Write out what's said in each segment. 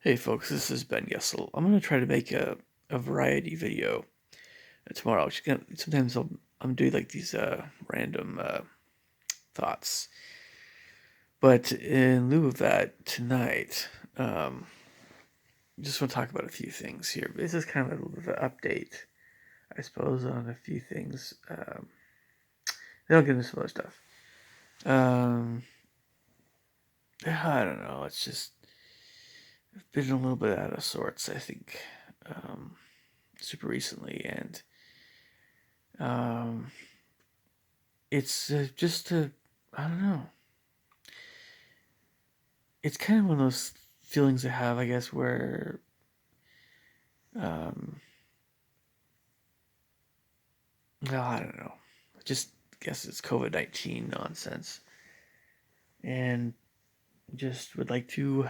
Hey folks, this is Ben Yessel. I'm gonna try to make a variety video tomorrow. Sometimes I'm doing like these random thoughts, but in lieu of that, tonight, um, just want to talk about a few things here. This is kind of a little bit of an update, I suppose, on a few things. They don't get into some other stuff. Um, I don't know. It's just I've been a little bit out of sorts, I think, um, super recently, and um, it's just a, I don't know. It's kind of one of those feelings I have, I guess, where um, well, I don't know. I just guess it's COVID-19 nonsense, and just would like to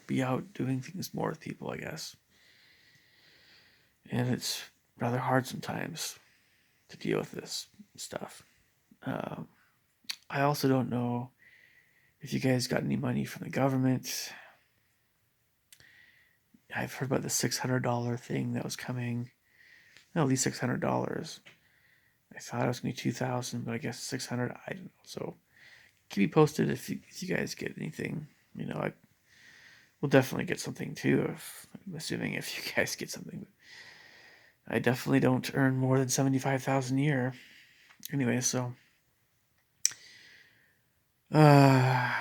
be out doing things more with people, I guess. And it's rather hard sometimes to deal with this stuff. Um, I also don't know if you guys got any money from the government. I've heard about the $600 thing that was coming. At least $600. I thought it was gonna be 2,000, but I guess 600. I don't know. So keep me posted if you guys get anything. I will definitely get something too. If I'm assuming if you guys get something, I definitely don't earn more than 75,000 a year. Anyway, so uh,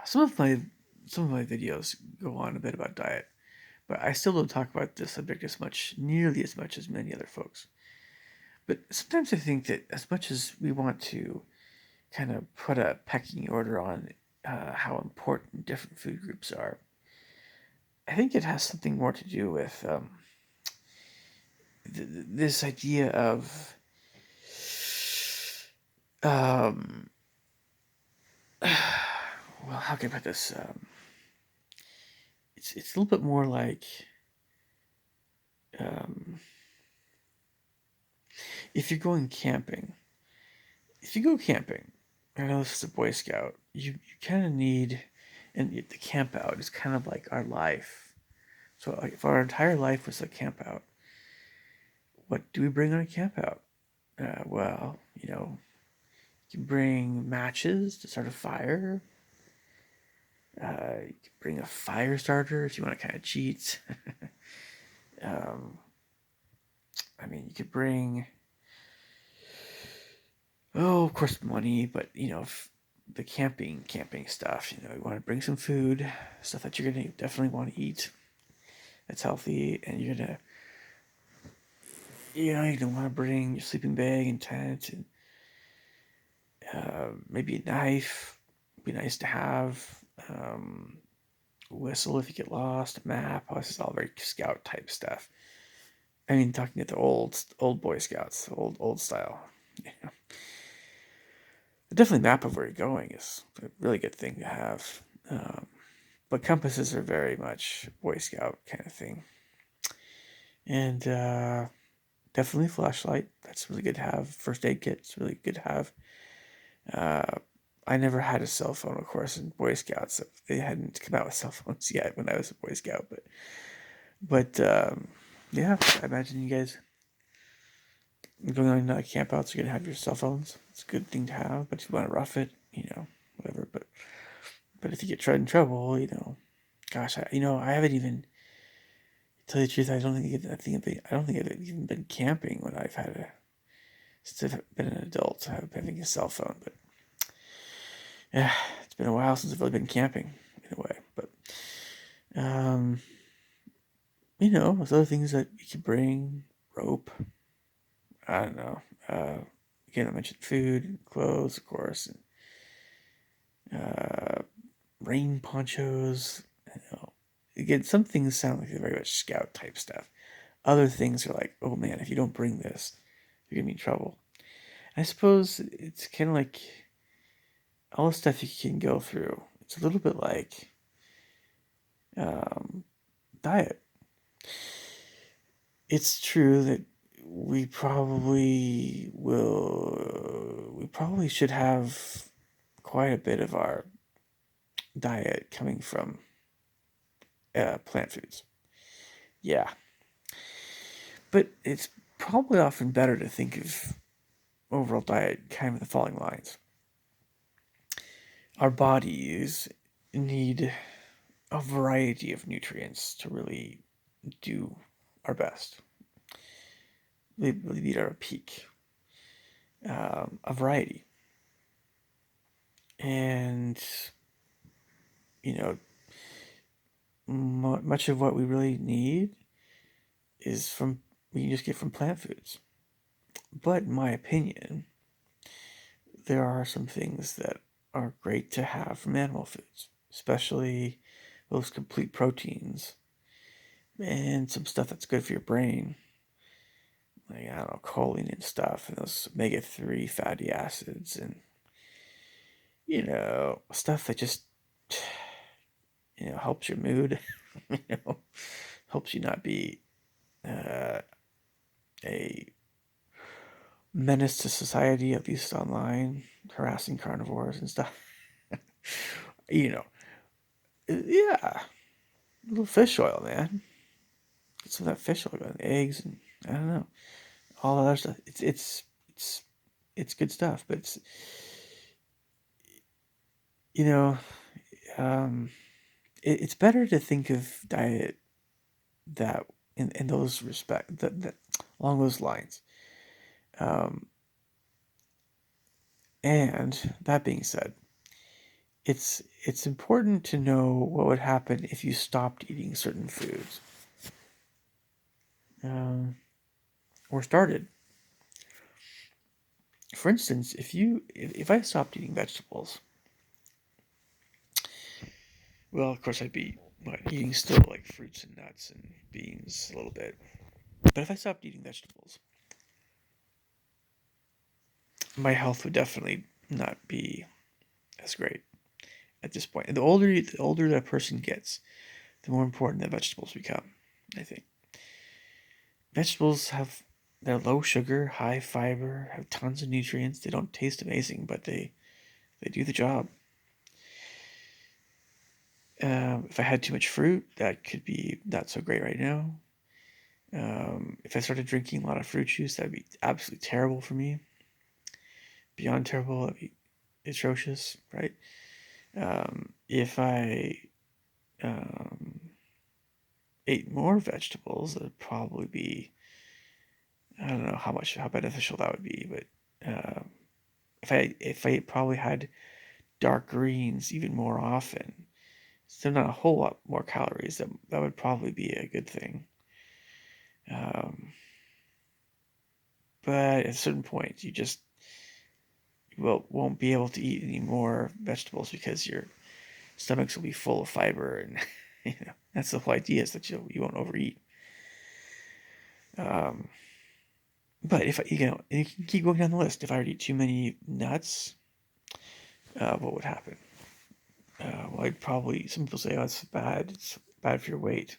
some of my some of my videos go on a bit about diet, but I still don't talk about this subject nearly as much as many other folks. But sometimes I think that as much as we want to kind of put a pecking order on how important different food groups are, I think it has something more to do with this idea of um, well, how can I put this? It's a little bit more like um, if you're going camping. If you go camping, I know this is a Boy Scout. You kind of need, and the camp out is kind of like our life. So like, if our entire life was a camp out, what do we bring on a camp out? Well, you can bring matches to start a fire. You can bring a fire starter if you want to kind of cheat. um, I mean, you could bring, oh, of course, money, but the camping stuff. You want to bring some food, stuff that you're gonna definitely want to eat. That's healthy, and you don't want to bring your sleeping bag and tent and maybe a knife. Be nice to have. Whistle if you get lost, a map. Oh, this is all very scout type stuff. I mean, talking to the old Boy Scouts, old style. Yeah. Definitely map of where you're going is a really good thing to have. But compasses are very much Boy Scout kind of thing, and definitely flashlight. That's really good to have. First aid kit. It's really good to have. Uh, I never had a cell phone, of course, in Boy Scouts. So they hadn't come out with cell phones yet when I was a Boy Scout, but yeah, I imagine you guys going on campouts, you're gonna have your cell phones. It's a good thing to have, but if you want to rough it, whatever. But if you get in trouble, gosh, I haven't even to tell you the truth. I don't think I've even been camping when I've had since I've been an adult. Having a cell phone, but yeah, it's been a while since I've really been camping in a way. But um, there's other things that you could bring. Rope. I don't know. Again, I mentioned food and clothes, of course, and rain ponchos. Again, some things sound like they're very much scout type stuff. Other things are like, oh man, if you don't bring this, you're gonna be in trouble. I suppose it's kind of like all the stuff you can go through. It's a little bit like um, diet. It's true that we probably should have quite a bit of our diet coming from plant foods. Yeah, but it's probably often better to think of overall diet kind of the following lines. Our bodies need a variety of nutrients to really do our best. They really need our peak. A variety. And, you know, much of what we really need is from, we can just get from plant foods. But in my opinion, there are some things that are great to have from animal foods, especially those complete proteins and some stuff that's good for your brain. Like, I don't know, choline and stuff, and those omega-3 fatty acids, and, stuff that just, helps your mood, you know, helps you not be uh, a menace to society, at least online, harassing carnivores and stuff. you know, yeah, a little fish oil, man. Get some of that fish oil and eggs, and I don't know, all that other stuff. It's it's good stuff, but it's you know, um, it's better to think of diet that in those that along those lines. Um, and that being said, it's important to know what would happen if you stopped eating certain foods, um, or started. For instance, if I stopped eating vegetables, well, of course I'd be eating still like fruits and nuts and beans a little bit. But if I stopped eating vegetables, my health would definitely not be as great at this point. And the older that person gets, the more important that vegetables become, I think. Vegetables they're low sugar, high fiber, have tons of nutrients. They don't taste amazing, but they do the job. If I had too much fruit, that could be not so great right now. If I started drinking a lot of fruit juice, that'd be absolutely terrible for me. Beyond terrible, that'd be atrocious, right? If I um, ate more vegetables, it'd probably be, I don't know how beneficial that would be, but if I probably had dark greens even more often, so not a whole lot more calories, that would probably be a good thing. Um, but at a certain point, you just won't be able to eat any more vegetables because your stomachs will be full of fiber, and that's the whole idea, is that you won't overeat. Um, but if and you can keep going down the list. If I were to eat too many nuts, what would happen? Well, I'd probably, some people say, oh, it's bad for your weight.